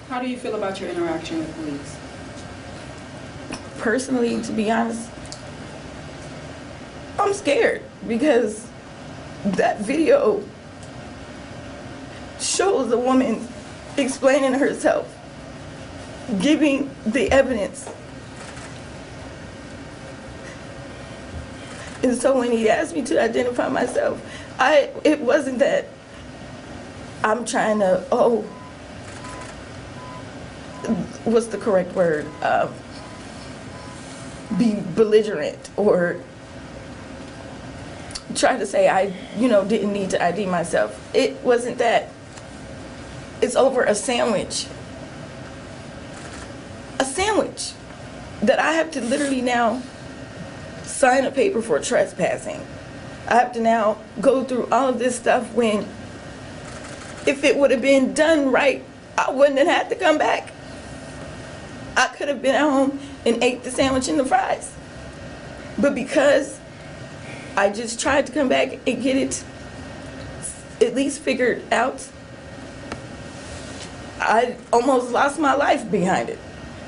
How do you feel about your interaction with police? Personally, to be honest, I'm scared because that video shows a woman explaining herself, giving the evidence. And so when he asked me to identify myself, it wasn't that I'm trying to, what's the correct word? Be belligerent or try to say I, didn't need to ID myself. It wasn't that. It's over a sandwich. A sandwich that I have to literally now sign a paper for trespassing. I have to now go through all of this stuff when if it would have been done right, I wouldn't have had to come back. I could have been at home and ate the sandwich and the fries. But because I just tried to come back and get it at least figured out, I almost lost my life behind it.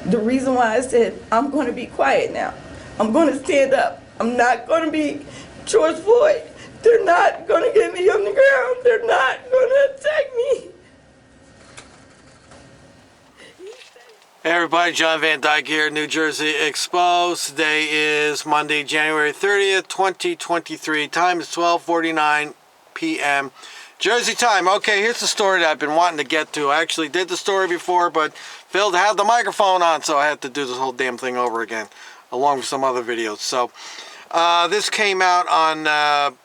The reason why I said, I'm going to be quiet now. I'm going to stand up. I'm not going to be George Floyd. They're not going to get me on the ground. They're not going to attack me. Hey everybody, John Van Dyke here, New Jersey Exposed. Today is Monday, January 30th, 2023. Time is 12:49 p.m. Jersey time. Okay, here's the story that I've been wanting to get to. I actually did the story before, but failed to have the microphone on, so I had to do this whole damn thing over again, along with some other videos. So, this came out on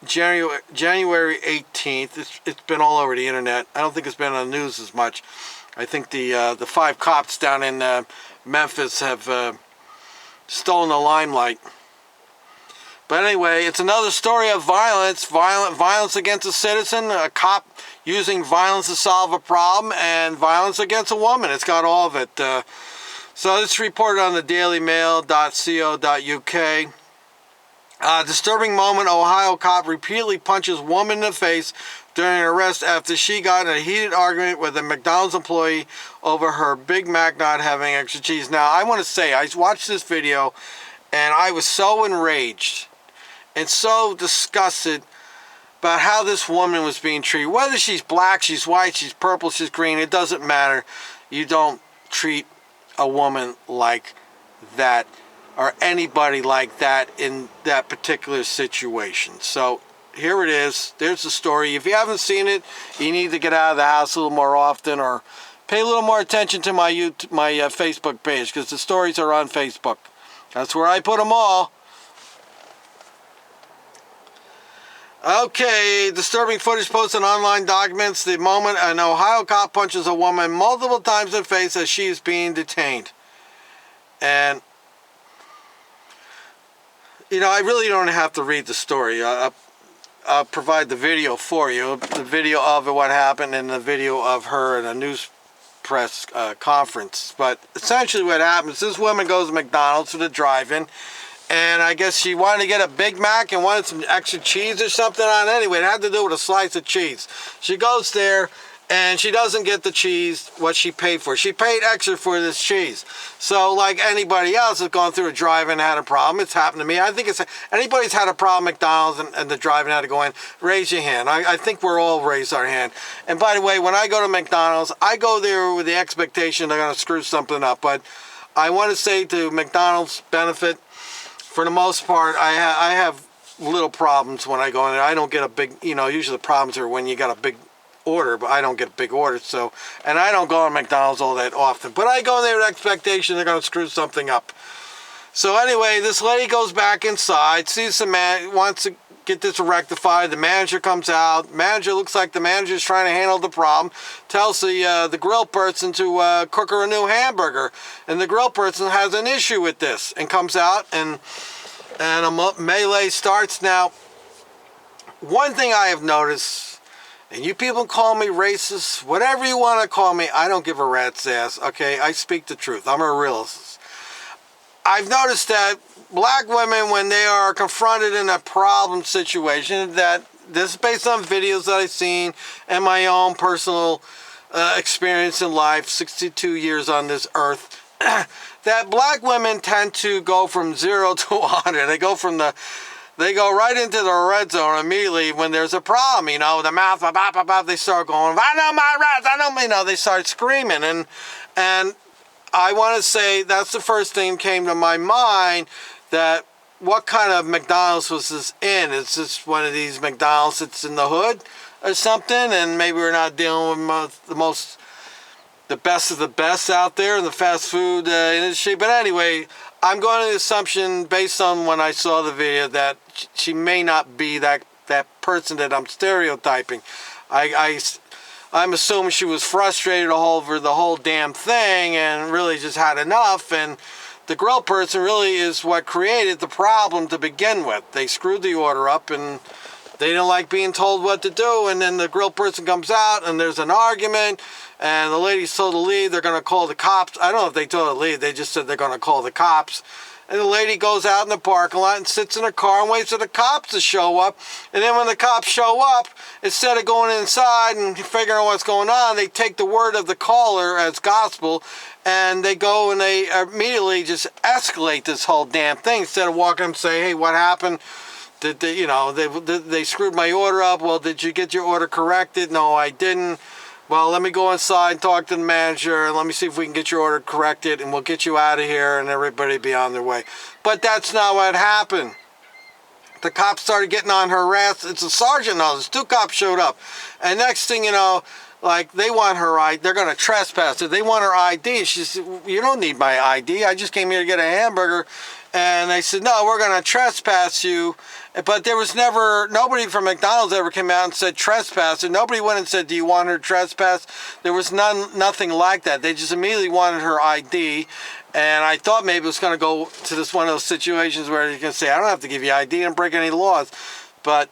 January 18th. It's been all over the internet. I don't think it's been on the news as much. I think the 5 cops down in Memphis have stolen the limelight. But anyway, it's another story of violence against a citizen, a cop using violence to solve a problem, and violence against a woman. It's got all of it. So it's reported on the dailymail.co.uk. Disturbing moment, Ohio cop repeatedly punches woman in the face during an arrest after she got in a heated argument with a McDonald's employee over her Big Mac not having extra cheese. Now, I want to say, I watched this video and I was so enraged and so disgusted about how this woman was being treated. Whether she's black, she's white, she's purple, she's green, it doesn't matter. You don't treat a woman like that or anybody like that in that particular situation. So here it is. There's the story. If you haven't seen it, you need to get out of the house a little more often or pay a little more attention to my Facebook page, because the stories are on Facebook. That's where I put them all. Okay, disturbing footage posted on online documents the moment an Ohio cop punches a woman multiple times in the face as she is being detained. And I really don't have to read the story. I'll provide the video for you. The video of what happened and the video of her in a news press conference. But essentially what happens, this woman goes to McDonald's for the drive-in, and I guess she wanted to get a Big Mac and wanted some extra cheese or something on it. Anyway, it had to do with a slice of cheese. She goes there, and she doesn't get the cheese what she paid for. She paid extra for this cheese. So like anybody else has gone through a drive-in and had a problem, it's happened to me. I think anybody's had a problem at McDonald's and the drive-in had to go in, raise your hand. I think we're all raised our hand. And by the way, when I go to McDonald's, I go there with the expectation they're going to screw something up. But I want to say to McDonald's benefit, for the most part, I have little problems when I go in there. I don't get a big, usually the problems are when you got a big order, but I don't get big orders. So, and I don't go to McDonald's all that often, but I go there with expectation they're going to screw something up. So anyway, this lady goes back inside, sees the man, wants to get this rectified. The manager comes out. Manager looks like the manager's trying to handle the problem. Tells the grill person to cook her a new hamburger, and the grill person has an issue with this and comes out and a melee starts. Now, one thing I have noticed, and you people call me racist, whatever you want to call me, I don't give a rat's ass, okay? I speak the truth. I'm a realist. I've noticed that black women, when they are confronted in a problem situation, that this is based on videos that I've seen and my own personal experience in life, 62 years on this earth, that black women tend to go from 0 to 100. They go right into the red zone immediately when there's a problem. You know, the mouth, they start going, I know my rights, I know, you know, they start screaming. And I want to say that's the first thing that came to my mind, that what kind of McDonald's was this in? Is this one of these McDonald's that's in the hood or something? And maybe we're not dealing with the best of the best out there in the fast food industry. But anyway, I'm going to the assumption, based on when I saw the video, that she may not be that person that I'm stereotyping. I'm assuming she was frustrated over the whole damn thing and really just had enough. And the grill person really is what created the problem to begin with. They screwed the order up and they didn't like being told what to do. And then the grill person comes out and there's an argument. And the ladies told to leave. They're going to call the cops. I don't know if they told her to leave. They just said they're going to call the cops. And the lady goes out in the parking lot and sits in her car and waits for the cops to show up. And then when the cops show up, instead of going inside and figuring out what's going on, they take the word of the caller as gospel. And they go and they immediately just escalate this whole damn thing. Instead of walking up and say, hey, what happened? Did they, you know, they screwed my order up. Well, did you get your order corrected? No, I didn't. Well, let me go inside and talk to the manager and let me see if we can get your order corrected and we'll get you out of here and everybody be on their way. But that's not what happened. The cops started getting on her ass. It's a sergeant now. There's 2 cops showed up. And next thing you know, like, they want her ID. They're going to trespass her. They want her ID. She said, you don't need my ID. I just came here to get a hamburger. And they said, no, we're going to trespass you. But there was nobody from McDonald's ever came out and said trespass. And nobody went and said, do you want her to trespass? There was nothing like that. They just immediately wanted her ID. And I thought maybe it was going to go to this one of those situations where you can say, I don't have to give you ID and break any laws. But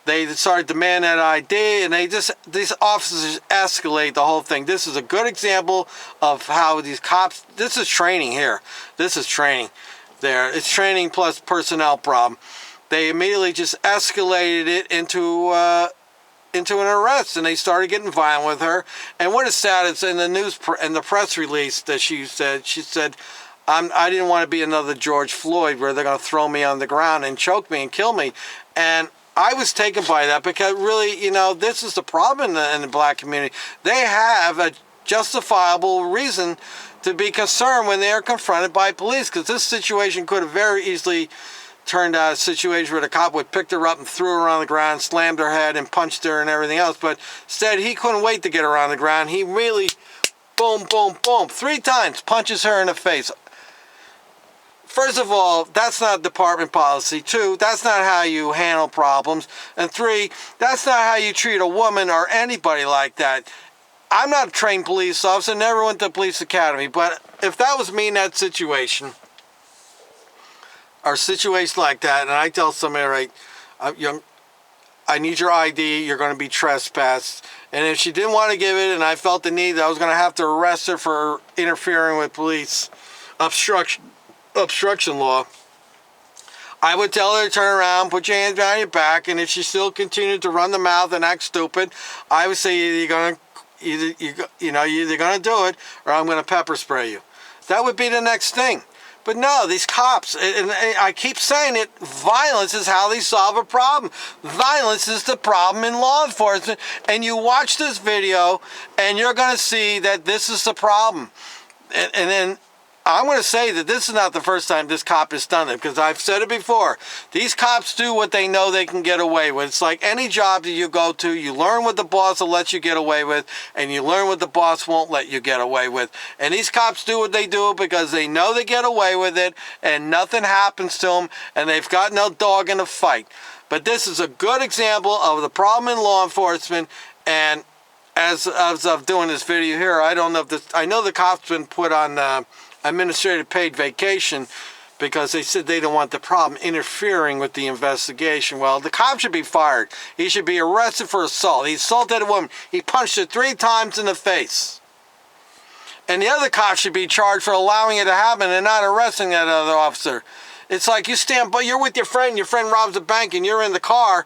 they started demanding that ID, and these officers escalate the whole thing. This is a good example of how these cops, this is training here. This is training there. It's training plus personnel problem. They immediately just escalated it into an arrest, and they started getting violent with her. And what is sad is in the press release that she said, I didn't want to be another George Floyd where they're going to throw me on the ground and choke me and kill me. And I was taken by that because really, you know, this is the problem in the black community. They have a justifiable reason to be concerned when they are confronted by police, because this situation could have very easily turned out a situation where the cop would pick her up and threw her on the ground, slammed her head and punched her and everything else. But instead, he couldn't wait to get her on the ground. He really, boom, boom, boom, 3 times punches her in the face. First of all, that's not department policy. 2, that's not how you handle problems. And 3, that's not how you treat a woman or anybody like that. I'm not a trained police officer, never went to police academy, but if that was me in that situation, or a situation like that, and I tell somebody, right, I need your ID, you're going to be trespassed. And if she didn't want to give it and I felt the need that I was going to have to arrest her for interfering with police obstruction law, I would tell her to turn around, put your hands behind your back, and if she still continued to run the mouth and act stupid, I would say you're going to do it or I'm going to pepper spray you. That would be the next thing. But no, these cops, and I keep saying it, violence is how they solve a problem. Violence is the problem in law enforcement. And you watch this video, and you're going to see that this is the problem. And then I'm going to say that this is not the first time this cop has done it, because I've said it before. These cops do what they know they can get away with. It's like any job that you go to, you learn what the boss will let you get away with, and you learn what the boss won't let you get away with. And these cops do what they do because they know they get away with it, and nothing happens to them, and they've got no dog in the fight. But this is a good example of the problem in law enforcement, and as of doing this video here, I don't know if this, I know the cop's been put on administrative paid vacation because they said they don't want the problem interfering with the investigation. Well, the cop should be fired. He should be arrested for assault. He assaulted a woman. He punched her 3 times in the face. And the other cop should be charged for allowing it to happen and not arresting that other officer. It's like you stand, but you're with your friend robs a bank and you're in the car,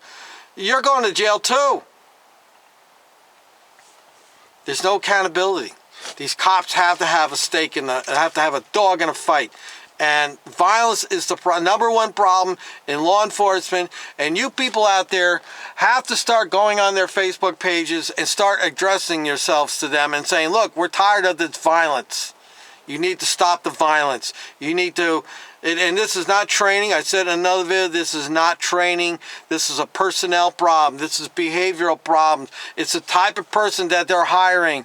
you're going to jail too. There's no accountability. These cops have to have a stake in have to have a dog in a fight. And violence is the number one problem in law enforcement. And you people out there have to start going on their Facebook pages and start addressing yourselves to them and saying, look, we're tired of this violence. You need to stop the violence. You need to, and this is not training. I said in another video, this is not training. This is a personnel problem. This is behavioral problems. It's the type of person that they're hiring.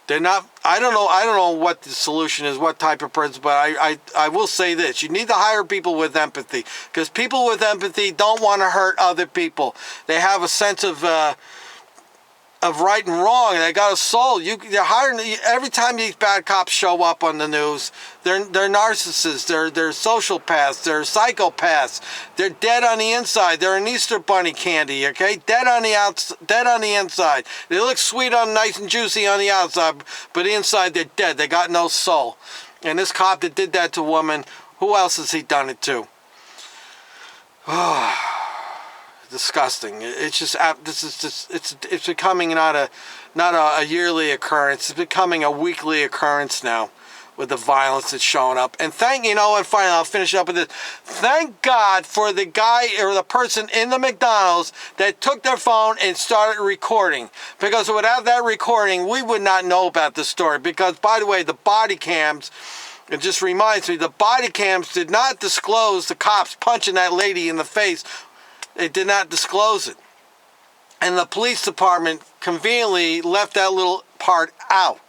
They're not, I don't know what the solution is, what type of person, but I will say this. You need to hire people with empathy, because people with empathy don't want to hurt other people. They have a sense of right and wrong. They got a soul. They're hiring, every time these bad cops show up on the news, they're narcissists, they're sociopaths, they're psychopaths. They're dead on the inside. They're an Easter bunny candy, okay? Dead on the inside. They look sweet on, nice and juicy on the outside, but inside they're dead. They got no soul. And this cop that did that to a woman, who else has he done it to? Disgusting. It's just, it's becoming not a yearly occurrence. It's becoming a weekly occurrence now, with the violence that's showing up. And finally, I'll finish up with this. Thank God for the guy or the person in the McDonald's that took their phone and started recording. Because without that recording, we would not know about this story. Because, by the way, the body cams, it just reminds me, the body cams did not disclose the cops punching that lady in the face. They did not disclose it. And the police department conveniently left that little part out.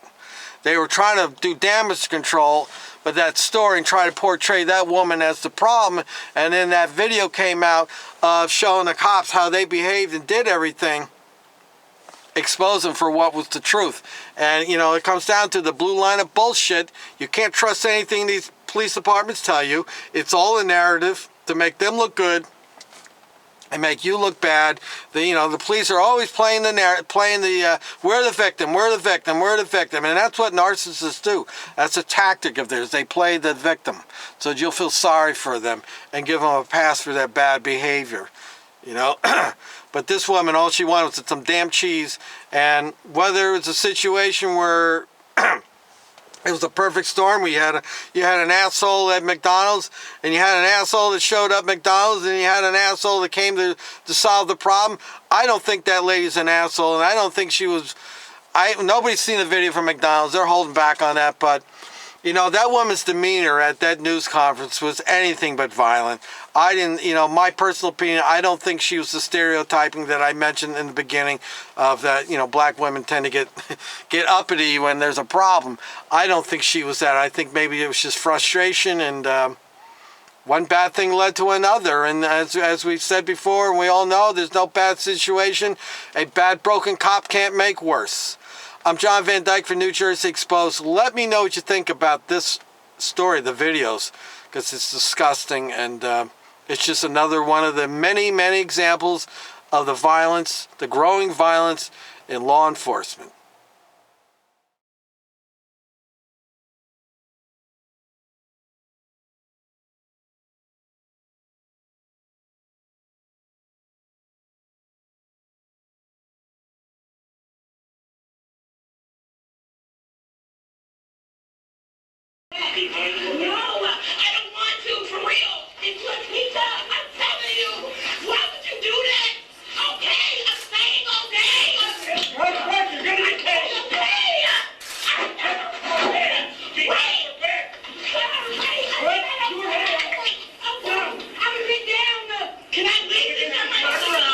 They were trying to do damage control with that story and try to portray that woman as the problem. And then that video came out showing the cops how they behaved and did everything, expose them for what was the truth. And, it comes down to the blue line of bullshit. You can't trust anything these police departments tell you. It's all a narrative to make them look good and make you look bad. The police are always playing we're the victim, we're the victim, we're the victim. And that's what narcissists do. That's a tactic of theirs. They play the victim so that you'll feel sorry for them and give them a pass for their bad behavior. But this woman, all she wanted was some damn cheese. And whether it's a situation where it was a perfect storm. You had an asshole at McDonald's, and you had an asshole that showed up at McDonald's, and you had an asshole that came to solve the problem. I don't think that lady's an asshole, and I don't think she was. Nobody's seen the video from McDonald's. They're holding back on that, but that woman's demeanor at that news conference was anything but violent. I didn't, my personal opinion, I don't think she was the stereotyping that I mentioned in the beginning of that, black women tend to get uppity when there's a problem. I don't think she was that. I think maybe it was just frustration, and one bad thing led to another. And as we've said before, and we all know, there's no bad situation a bad broken cop can't make worse. I'm John Van Dyke for New Jersey Exposed. Let me know what you think about this story, the videos, because it's disgusting, and it's just another one of the many, many examples of the violence, the growing violence in law enforcement. No, I don't want to, for real. It took me up. I'm telling you. Why would you do that? Okay, I'm staying all day. What? You're gonna get paid. Okay. I haven't been down. Can I leave this on my car?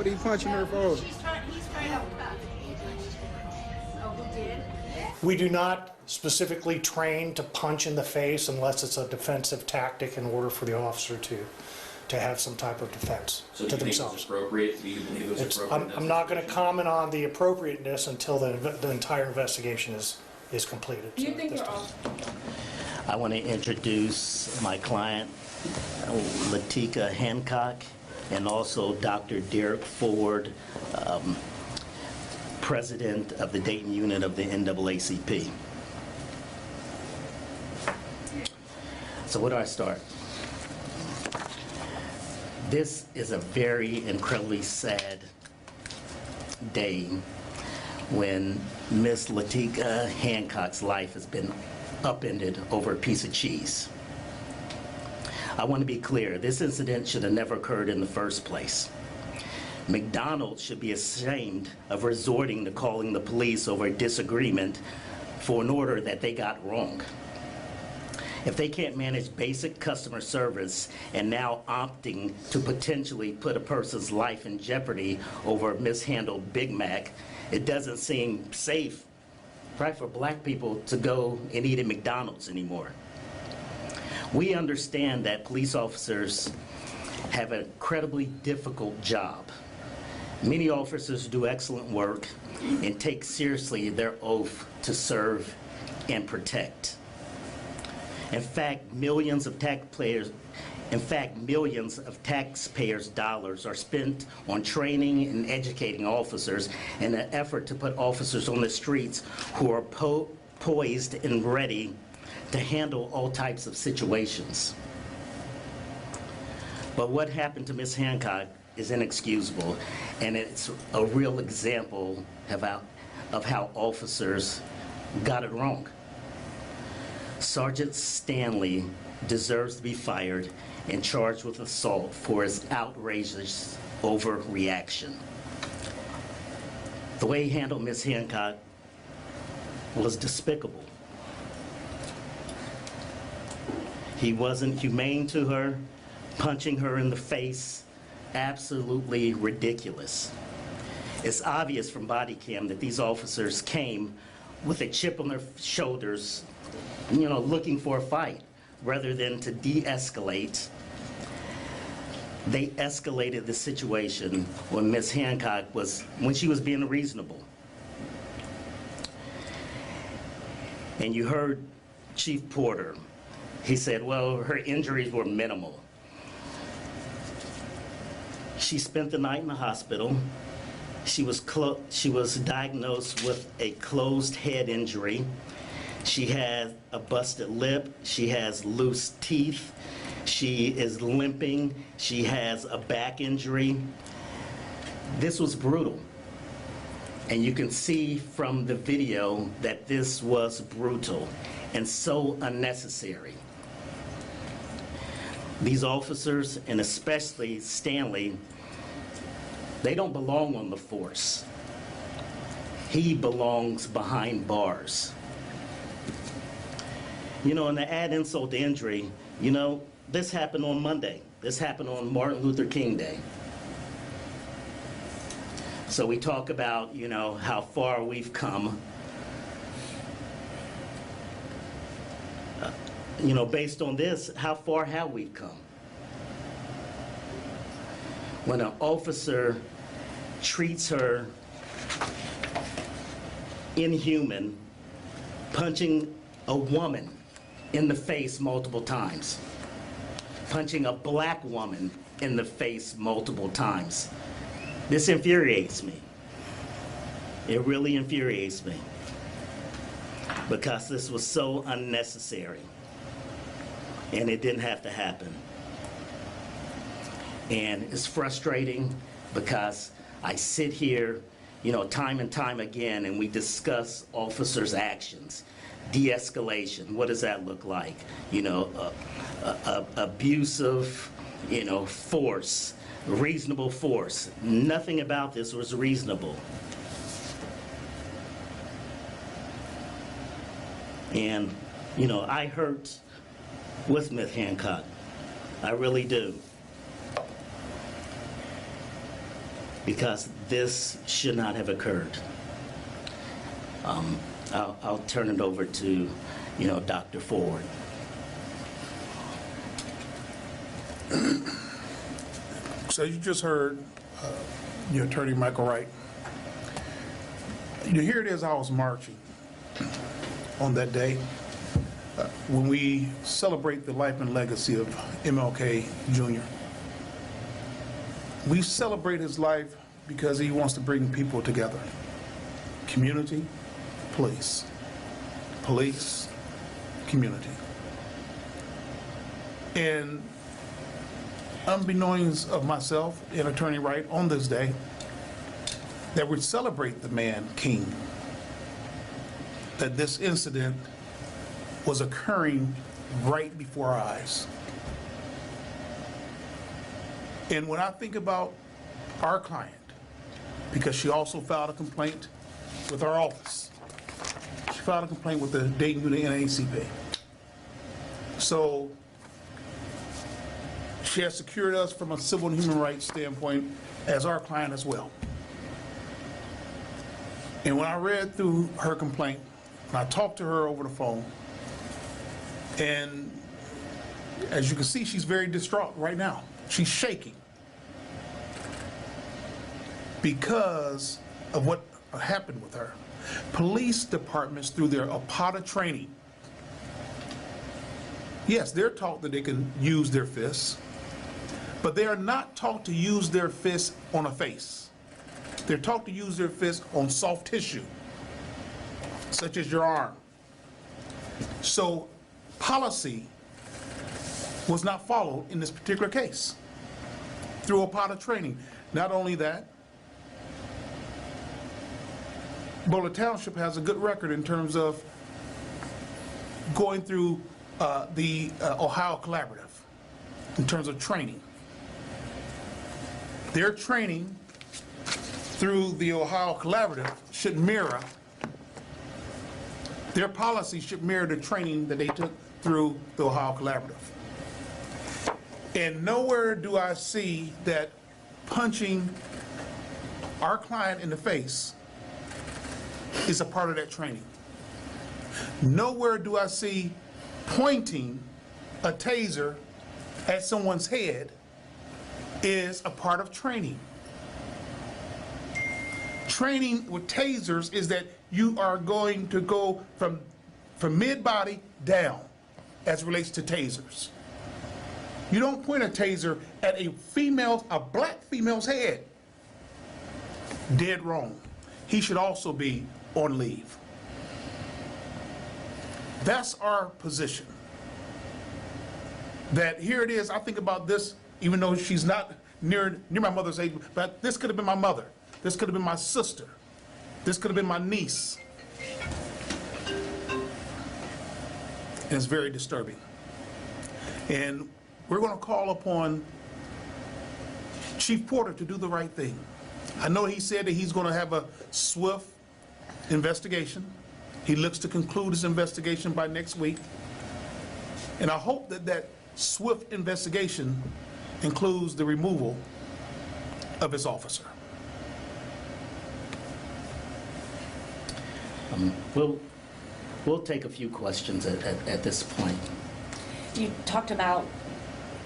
What are you punching her for? He's trying to cuff. Oh, who did? We do not specifically train to punch in the face unless it's a defensive tactic in order for the officer to have some type of defense So to do you think it was themselves. appropriate? Do you believe it was appropriate? I'm not going to comment on the appropriateness until the entire investigation is completed. Do you So think at this you're time- off? I want to introduce my client, Latika Hancock, and also Dr. Derek Ford, president of the Dayton unit of the NAACP. So where do I start? This is a very incredibly sad day when Miss Latika Hancock's life has been upended over a piece of cheese. I want to be clear, this incident should have never occurred in the first place. McDonald's should be ashamed of resorting to calling the police over a disagreement for an order that they got wrong. If they can't manage basic customer service and now opting to potentially put a person's life in jeopardy over a mishandled Big Mac, it doesn't seem safe, right, for black people to go and eat at McDonald's anymore. We understand that police officers have an incredibly difficult job. Many officers do excellent work and take seriously their oath to serve and protect. In fact, millions of taxpayers' dollars are spent on training and educating officers in an effort to put officers on the streets who are poised and ready to handle all types of situations. But what happened to Ms. Hancock is inexcusable, and it's a real example of how officers got it wrong. Sergeant Stanley deserves to be fired and charged with assault for his outrageous overreaction. The way he handled Ms. Hancock was despicable. He wasn't humane to her, punching her in the face, absolutely ridiculous. It's obvious from body cam that these officers came with a chip on their shoulders, looking for a fight, rather than to de-escalate. They escalated the situation when Ms. Hancock when she was being reasonable. And you heard Chief Porter. He said, well, her injuries were minimal. She spent the night in the hospital. She was diagnosed with a closed head injury. She has a busted lip. She has loose teeth. She is limping. She has a back injury. This was brutal. And you can see from the video that this was brutal and so unnecessary. These officers, and especially Stanley, they don't belong on the force. He belongs behind bars. And to add insult to injury, this happened on Monday. This happened on Martin Luther King Day. So we talk about, how far we've come. Based on this, how far have we come? When an officer treats her inhuman, punching a woman in the face multiple times, punching a black woman in the face multiple times. This infuriates me. It really infuriates me because this was so unnecessary and it didn't have to happen. And it's frustrating because I sit here, time and time again, and we discuss officers' actions. De-escalation, what does that look like? Abusive, force, reasonable force. Nothing about this was reasonable. And, I hurt with Ms. Hancock. I really do. because this should not have occurred. I'll turn it over to, Dr. Ford. So you just heard your attorney, Michael Wright. Here it is, I was marching on that day when we celebrate the life and legacy of MLK Jr. We celebrate his life because he wants to bring people together. Community, police. Police, community. And unbeknownst of myself and Attorney Wright on this day, that would celebrate the man king, that this incident was occurring right before our eyes. And when I think about our client, because she also filed a complaint with our office, she filed a complaint with the Dayton Unit NAACP. So she has secured us from a civil and human rights standpoint as our client as well. And when I read through her complaint, and I talked to her over the phone, and as you can see, she's very distraught right now. She's shaking because of what happened with her. Police departments, through their APATA training, yes, they're taught that they can use their fists, but they are not taught to use their fists on a face. They're taught to use their fists on soft tissue, such as your arm. So policy was not followed in this particular case through APATA training. Not only that, Boulder Township has a good record in terms of going through the Ohio Collaborative in terms of training. Their training through the Ohio Collaborative should mirror, their policy should mirror the training that they took through the Ohio Collaborative. And nowhere do I see that punching our client in the face is a part of that training. Nowhere do I see pointing a taser at someone's head is a part of training. Training with tasers is that you are going to go from mid-body down as it relates to tasers. You don't point a taser at a black female's head. Dead wrong. He should also be on leave. That's our position. That here it is, I think about this, even though she's not near my mother's age, but this could have been my mother. This could have been my sister. This could have been my niece. And it's very disturbing. And we're going to call upon Chief Porter to do the right thing. I know he said that he's going to have a swift investigation. He looks to conclude his investigation by next week. And I hope that that swift investigation includes the removal of his officer. We'll take a few questions at this point. You talked about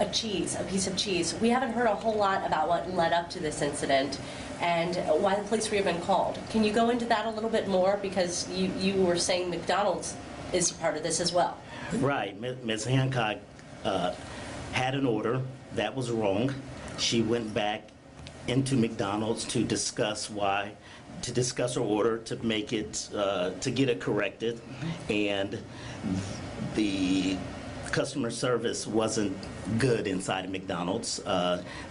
a piece of cheese. We haven't heard a whole lot about what led up to this incident and why the police were even called. Can you go into that a little bit more? Because you were saying McDonald's is part of this as well. Right. Ms. Hancock had an order that was wrong. She went back into McDonald's to discuss her order, to make it, to get it corrected, and the customer service wasn't good inside of McDonald's.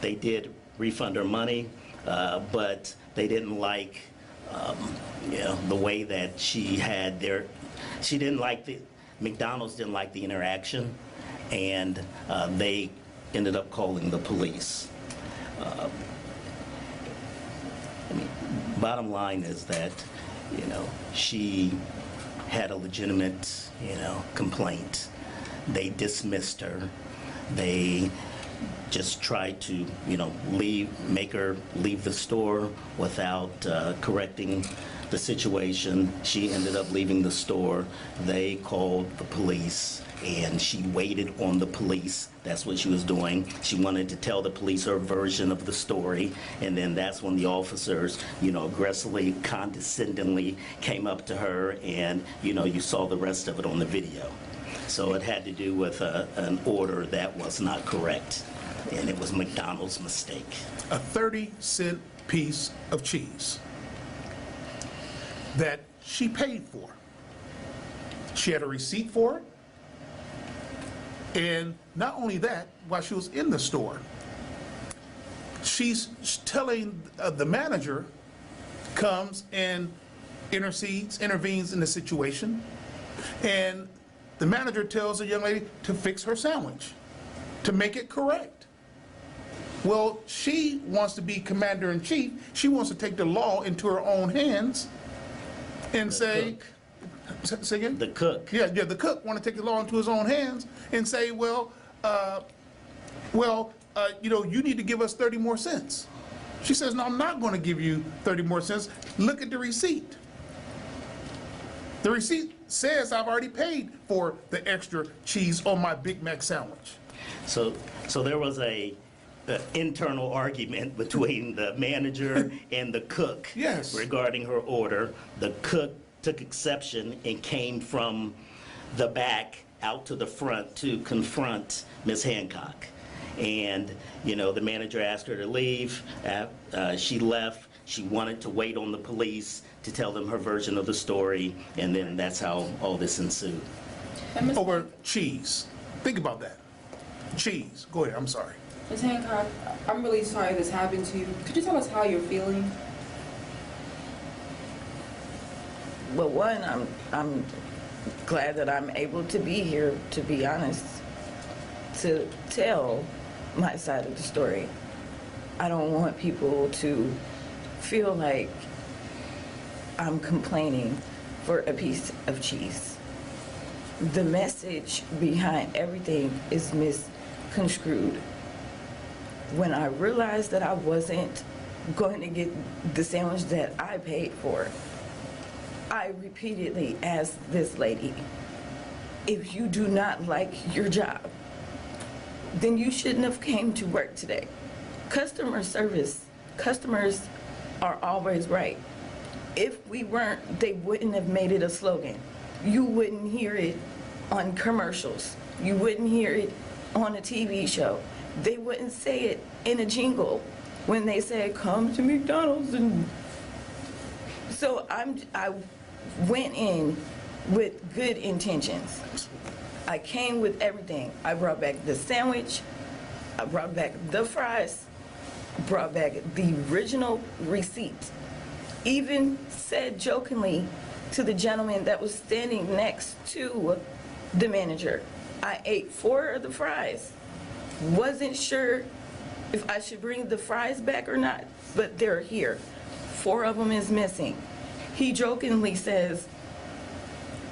They did refund her money, but they didn't like, the way that she had she didn't like McDonald's didn't like the interaction, and they ended up calling the police. Bottom line is that, she had a legitimate, complaint. They dismissed her. They just tried to, make her leave the store without correcting the situation. She ended up leaving the store. They called the police, and she waited on the police. That's what she was doing. She wanted to tell the police her version of the story, and then that's when the officers, aggressively, condescendingly came up to her, and, you saw the rest of it on the video. So it had to do with an order that was not correct, and it was McDonald's mistake. A 30-cent piece of cheese that she paid for. She had a receipt for it. And not only that, while she was in the store, she's telling the manager, comes and intervenes in the situation, and the manager tells the young lady to fix her sandwich, to make it correct. Well, she wants to be commander-in-chief. She wants to take the law into her own hands and say again? The cook. Yeah, the cook want to take the law into his own hands and say, you need to give us 30 more cents. She says, no, I'm not going to give you 30 more cents. Look at the receipt. The receipt says I've already paid for the extra cheese on my Big Mac sandwich. So there was a internal argument between the manager and the cook. Yes. Regarding her order. The cook took exception and came from the back out to the front to confront Ms. Hancock. And, the manager asked her to leave. She left. She wanted to wait on the police to tell them her version of the story, and then that's how all this ensued. Over cheese. Think about that. Cheese. Go ahead, I'm sorry. Ms. Hancock, I'm really sorry this happened to you. Could you tell us how you're feeling? Well, one, I'm glad that I'm able to be here, to be honest, to tell my side of the story. I don't want people to feel like I'm complaining for a piece of cheese. The message behind everything is misconstrued. When I realized that I wasn't going to get the sandwich that I paid for, I repeatedly asked this lady, if you do not like your job, then you shouldn't have came to work today. Customer service, customers are always right. If we weren't, they wouldn't have made it a slogan. You wouldn't hear it on commercials. You wouldn't hear it on a TV show. They wouldn't say it in a jingle when they said, come to McDonald's. And so I went in with good intentions. I came with everything. I brought back the sandwich, I brought back the fries, brought back the original receipt. Even said jokingly to the gentleman that was standing next to the manager, I ate 4 of the fries. Wasn't sure if I should bring the fries back or not, but they're here. 4 of them is missing. He jokingly says,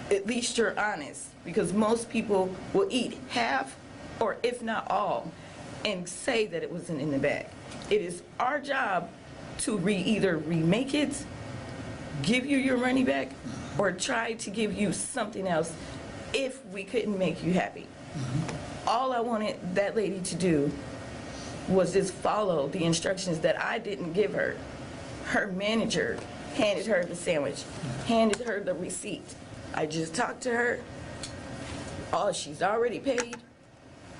at least you're honest, because most people will eat half or if not all and say that it wasn't in the bag. It is our job to either remake it, give you your money back, or try to give you something else if we couldn't make you happy. All I wanted that lady to do was just follow the instructions that I didn't give her. Her manager handed her the sandwich, handed her the receipt. I just talked to her. Oh, she's already paid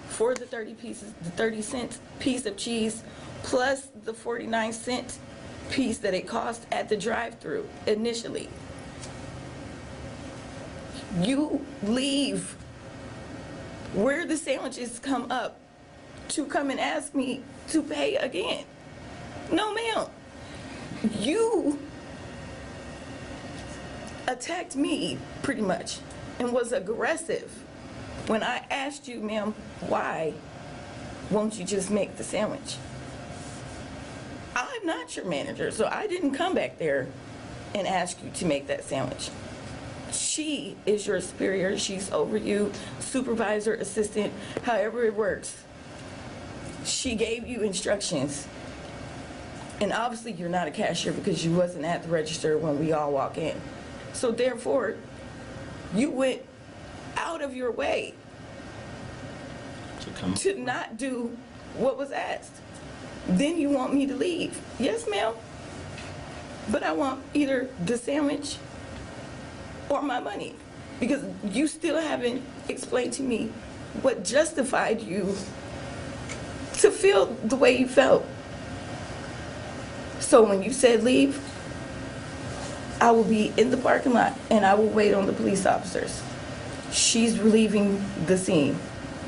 for the 30-cent piece of cheese, plus the 49-cent piece that it cost at the drive-thru initially. You leave where the sandwiches come up to come and ask me to pay again. No, ma'am. You attacked me pretty much and was aggressive when I asked you, ma'am, why won't you just make the sandwich? I'm not your manager, so I didn't come back there and ask you to make that sandwich. She is your superior. She's over you, supervisor, assistant, however it works. she gave you instructions. And obviously you're not a cashier because you wasn't at the register when we all walk in. So therefore, you went out of your way to not do what was asked. Then you want me to leave. Yes, ma'am. But I want either the sandwich or my money, because you still haven't explained to me what justified you to feel the way you felt. So when you said leave, I will be in the parking lot and I will wait on the police officers. She's leaving the scene.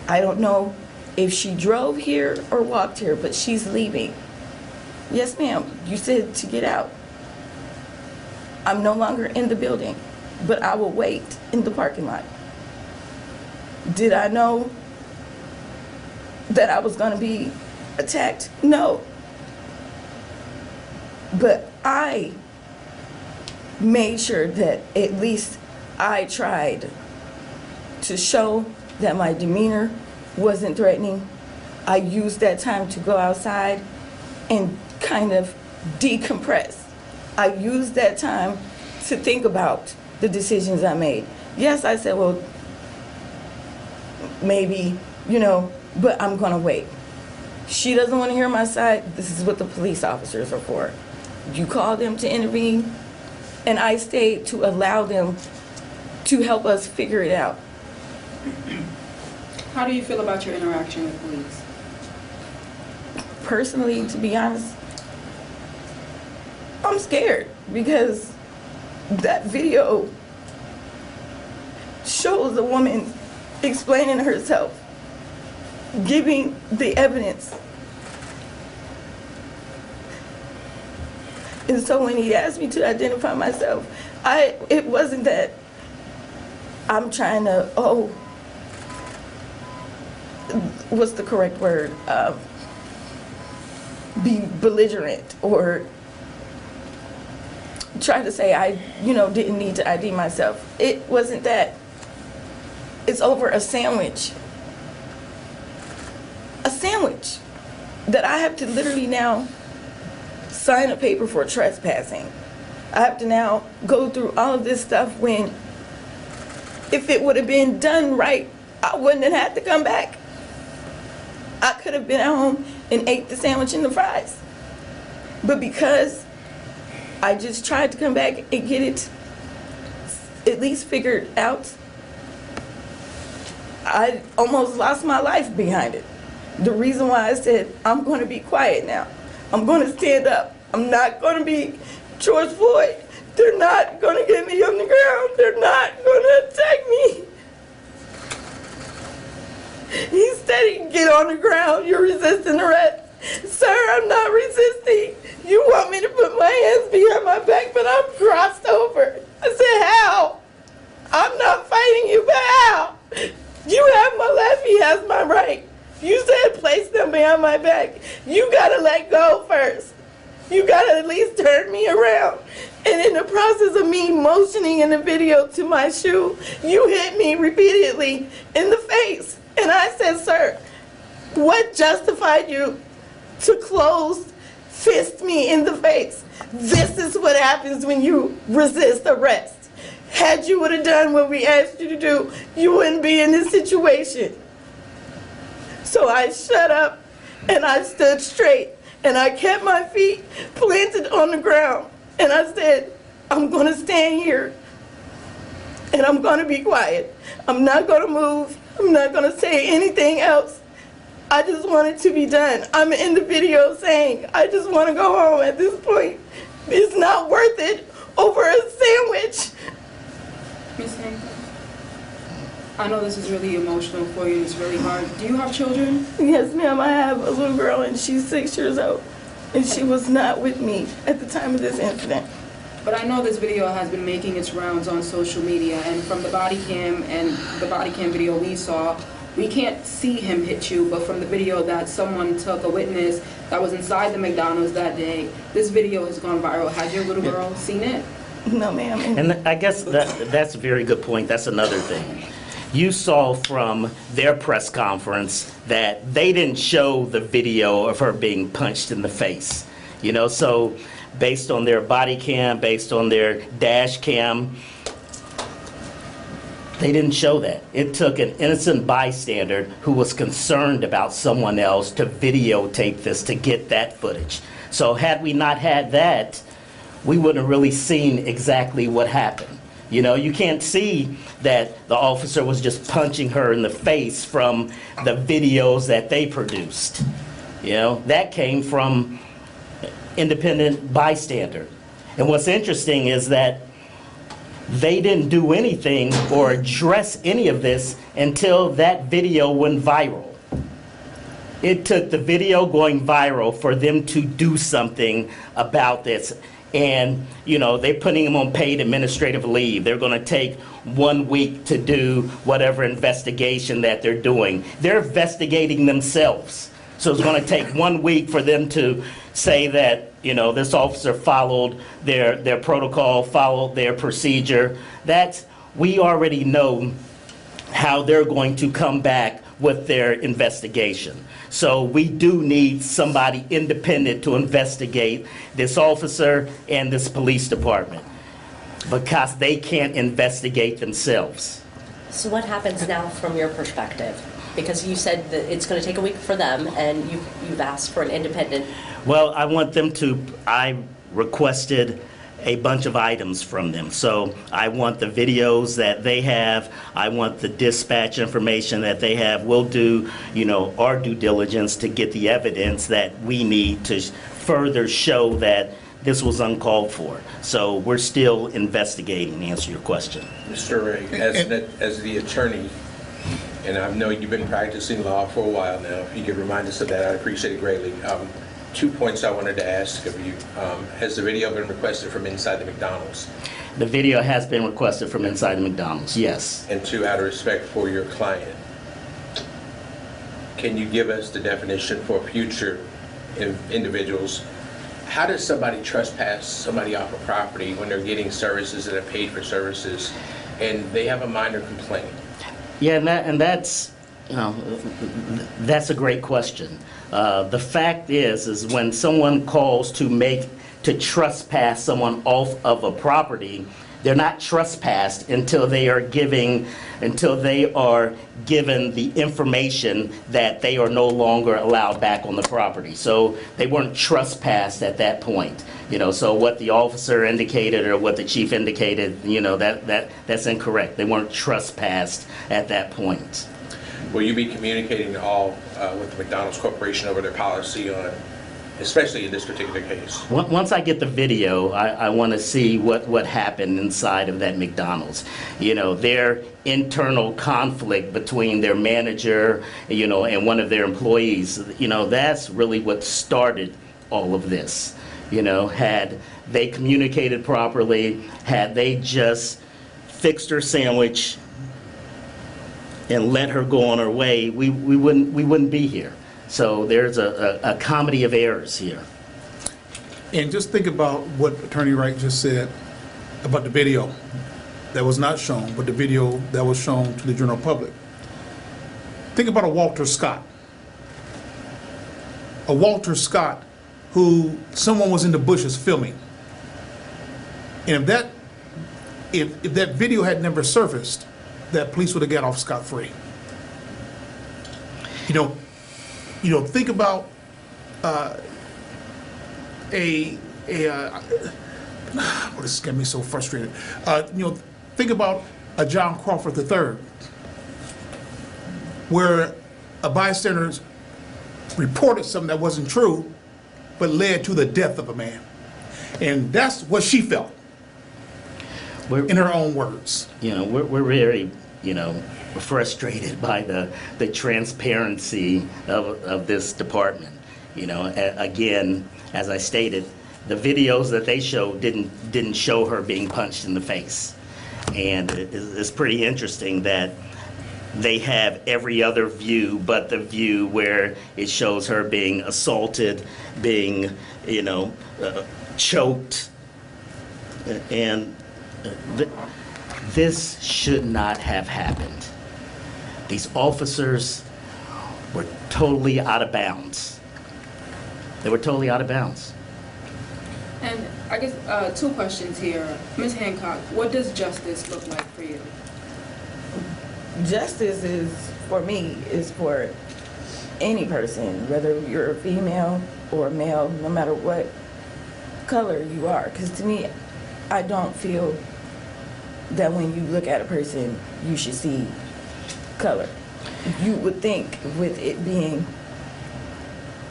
I don't know if she drove here or walked here, but she's leaving. Yes, ma'am, you said to get out. I'm no longer in the building, but I will wait in the parking lot. Did I know that I was gonna be attacked? No. But I made sure that at least I tried to show that my demeanor wasn't threatening. I used that time to go outside and kind of decompress. I used that time to think about the decisions I made. Yes, I said, well, maybe, but I'm gonna wait. She doesn't want to hear my side. This is what the police officers are for. You call them to intervene, and I stayed to allow them to help us figure it out. How do you feel about your interaction with police? Personally, to be honest, I'm scared because that video shows a woman explaining herself, giving the evidence. And so when he asked me to identify myself, it wasn't that I'm trying to, what's the correct word? Be belligerent or try to say I, didn't need to ID myself. It wasn't that. It's over a sandwich. A sandwich that I have to literally now sign a paper for trespassing. I have to now go through all of this stuff when if it would have been done right, I wouldn't have had to come back. I could have been at home and ate the sandwich and the fries. But because I just tried to come back and get it at least figured out, I almost lost my life behind it. The reason why I said I'm going to be quiet now. I'm going to stand up. I'm not going to be George Floyd. They're not going to get me on the ground. They're not going to attack me. He said he can get on the ground. You're resisting arrest. Sir, I'm not resisting. You want me to put my hands behind my back, but I'm crossed over. I said, how? I'm not fighting you, but how? You have my left, he has my right. You said place them behind my back. You gotta let go first. You gotta at least turn me around. And in the process of me motioning in the video to my shoe, you hit me repeatedly in the face. And I said, sir, what justified you to close fist me in the face? This is what happens when you resist arrest. Had you would have done what we asked you to do, you wouldn't be in this situation. So I shut up and I stood straight and I kept my feet planted on the ground. And I said, I'm going to stand here and I'm going to be quiet. I'm not going to move. I'm not going to say anything else. I just want it to be done. I'm in the video saying, I just want to go home at this point. It's not worth it over a sandwich. Ms. Hancock, I know this is really emotional for you. It's really hard. Do you have children? Yes, ma'am. I have a little girl and she's 6 years old. And she was not with me at the time of this incident. But I know this video has been making its rounds on social media, and from the body cam and the body cam video we saw, we can't see him hit you, but from the video that someone took, a witness that was inside the McDonald's that day, this video has gone viral. Has your little girl seen it? No, ma'am. And I guess that's a very good point. That's another thing. You saw from their press conference that they didn't show the video of her being punched in the face. You know, so based on their body cam, based on their dash cam, they didn't show that. It took an innocent bystander who was concerned about someone else to videotape this to get that footage. So had we not had that, we wouldn't have really seen exactly what happened. You know, you can't see that the officer was just punching her in the face from the videos that they produced. You know, that came from independent bystander. And what's interesting is that they didn't do anything or address any of this until that video went viral. It took the video going viral for them to do something about this. And, you know, they're putting them on paid administrative leave. They're going to take 1 week to do whatever investigation that they're doing. They're investigating themselves. So it's going to take 1 week for them to say that, you know, this officer followed their protocol, followed their procedure. We already know how they're going to come back with their investigation. So we do need somebody independent to investigate this officer and this police department because they can't investigate themselves. So what happens now from your perspective? Because you said that it's going to take a week for them, and you've asked for an independent. Well, I requested a bunch of items from them. So I want the videos that they have. I want the dispatch information that they have. We'll do, you know, our due diligence to get the evidence that we need to further show that this was uncalled for. So we're still investigating, to answer your question. Mr. Ray, as the attorney, and I know you've been practicing law for a while now, if you could remind us of that, I'd appreciate it greatly. 2 points I wanted to ask of you. Has the video been requested from inside the McDonald's? The video has been requested from inside the McDonald's, yes. And 2, out of respect for your client, can you give us the definition for future individuals? How does somebody trespass somebody off a property when they're getting services that are paid for services and they have a minor complaint? Yeah, and that's, you know, that's a great question. The fact is when someone calls to trespass someone off of a property, they're not trespassed until they are given the information that they are no longer allowed back on the property. So they weren't trespassed at that point. You know, so what the officer indicated or what the chief indicated, you know, that's incorrect. They weren't trespassed at that point. Will you be communicating all with the McDonald's Corporation over their policy on, especially in this particular case? Once I get the video, I want to see what happened inside of that McDonald's. You know, their internal conflict between their manager, you know, and one of their employees, you know, that's really what started all of this. You know, had they communicated properly, had they just fixed her sandwich and let her go on her way, we wouldn't be here. So there's a comedy of errors here. And just think about what Attorney Wright just said about the video that was not shown, but the video that was shown to the general public. Think about a Walter Scott. A Walter Scott who someone was in the bushes filming. And if that video had never surfaced, that police would have got off scot-free. You know, think about this is getting me so frustrated. You know, think about a John Crawford III, where a bystander reported something that wasn't true, but led to the death of a man. And that's what she felt, in her own words. You know, we're very, you know, frustrated by the transparency of this department. You know, again, as I stated, the videos that they showed didn't show her being punched in the face. And it's pretty interesting that they have every other view but the view where it shows her being assaulted, being, you know, choked. And this should not have happened. These officers were totally out of bounds. They were totally out of bounds. And I guess 2 questions here. Ms. Hancock, what does justice look like for you? Justice is, for me, is for any person, whether you're a female or a male, no matter what color you are. Because to me, I don't feel that when you look at a person, you should see color. You would think with it being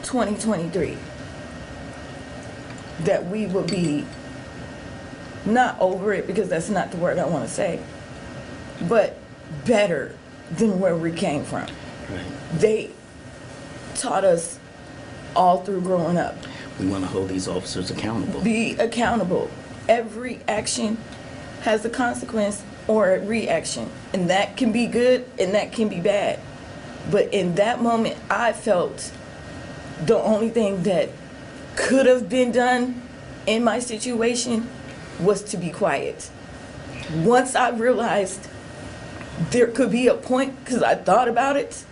2023 that we would be not over it, because that's not the word I want to say, but better than where we came from. Right. They taught us all through growing up. We want to hold these officers accountable. Be accountable. Every action has a consequence or a reaction, and that can be good and that can be bad. But in that moment, I felt the only thing that could have been done in my situation was to be quiet. Once I realized there could be a point, because I thought about it,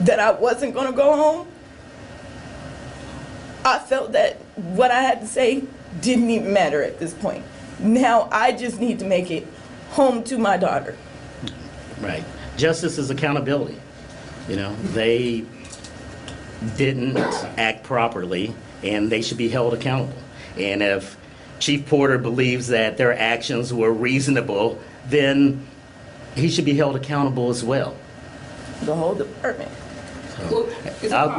that I wasn't going to go home, I felt that what I had to say didn't even matter at this point. Now I just need to make it home to my daughter. Right. Justice is accountability. You know, they didn't act properly, and they should be held accountable. And if Chief Porter believes that their actions were reasonable, then he should be held accountable as well. The whole department. Well,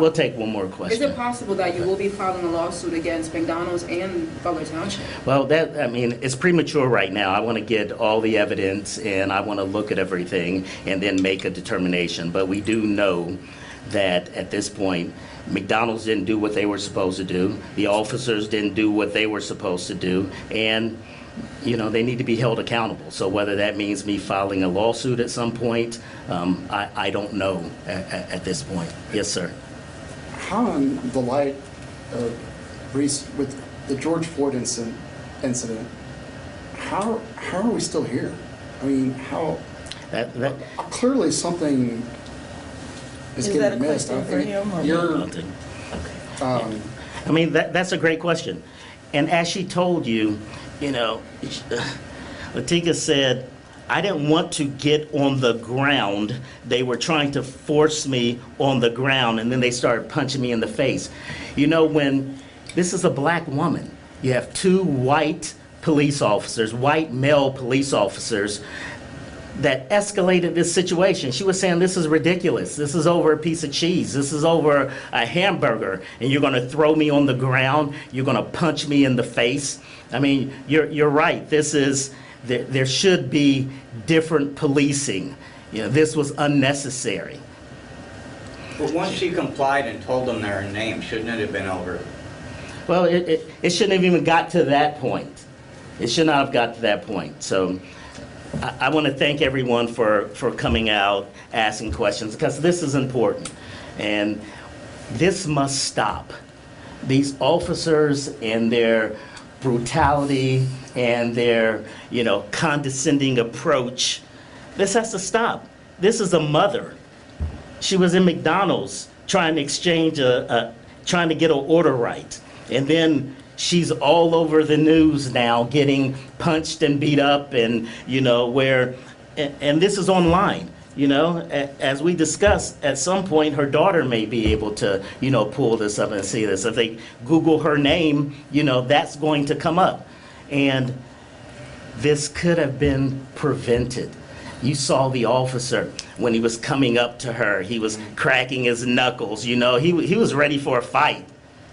We'll take one more Is question. it possible that you will be filing a lawsuit against McDonald's and Butler Township? Well, it's premature right now. I want to get all the evidence, and I want to look at everything and then make a determination. But we do know that at this point, McDonald's didn't do what they were supposed to do. The officers didn't do what they were supposed to do. And, you know, they need to be held accountable. So whether that means me filing a lawsuit at some point, I don't know at this point. Yes, sir. How, in the light of with the George Floyd incident, how are we still here? I mean, how clearly something is that a getting missed. question for him or You're, I mean, that's a great question. And as she told you, you know, Latika said, I didn't want to get on the ground. They were trying to force me on the ground, and then they started punching me in the face. You know, when this is a black woman, you have 2 white police officers, white male police officers, that escalated this situation. She was saying, this is ridiculous. This is over a piece of cheese. This is over a hamburger. And you're going to throw me on the ground. You're going to punch me in the face. I mean, you're right. There should be different policing. You know, this was unnecessary. But once she complied and told them their name, shouldn't it have been over? Well, it shouldn't have even got to that point. It should not have got to that point. So I want to thank everyone for coming out, asking questions, because this is important. And this must stop. These officers and their brutality and their, you know, condescending approach, this has to stop. This is a mother. She was in McDonald's trying to exchange trying to get an order right. And then she's all over the news now, getting punched and beat up, and, you know, and this is online. You know, as we discussed, at some point her daughter may be able to, you know, pull this up and see this. If they Google her name, you know, that's going to come up. And this could have been prevented. You saw the officer when he was coming up to her, he was cracking his knuckles, you know, he was ready for a fight.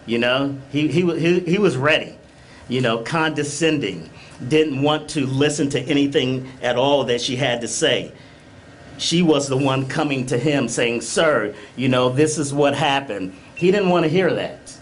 You know, he was ready, you know, condescending, didn't want to listen to anything at all that she had to say. She was the one coming to him saying, sir, you know, this is what happened. He didn't want to hear that.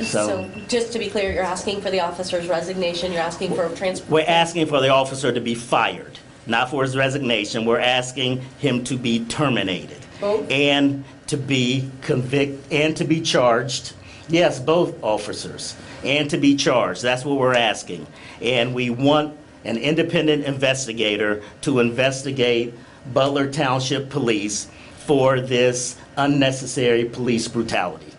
So just to be clear, you're asking for the officer's resignation, you're asking for transfer? We're asking for the officer to be fired, not for his resignation. We're asking him to be terminated. Both? And to be convicted and to be charged. Yes, both officers, and to be charged. That's what we're asking. And we want an independent investigator to investigate Butler Township Police for this unnecessary police brutality.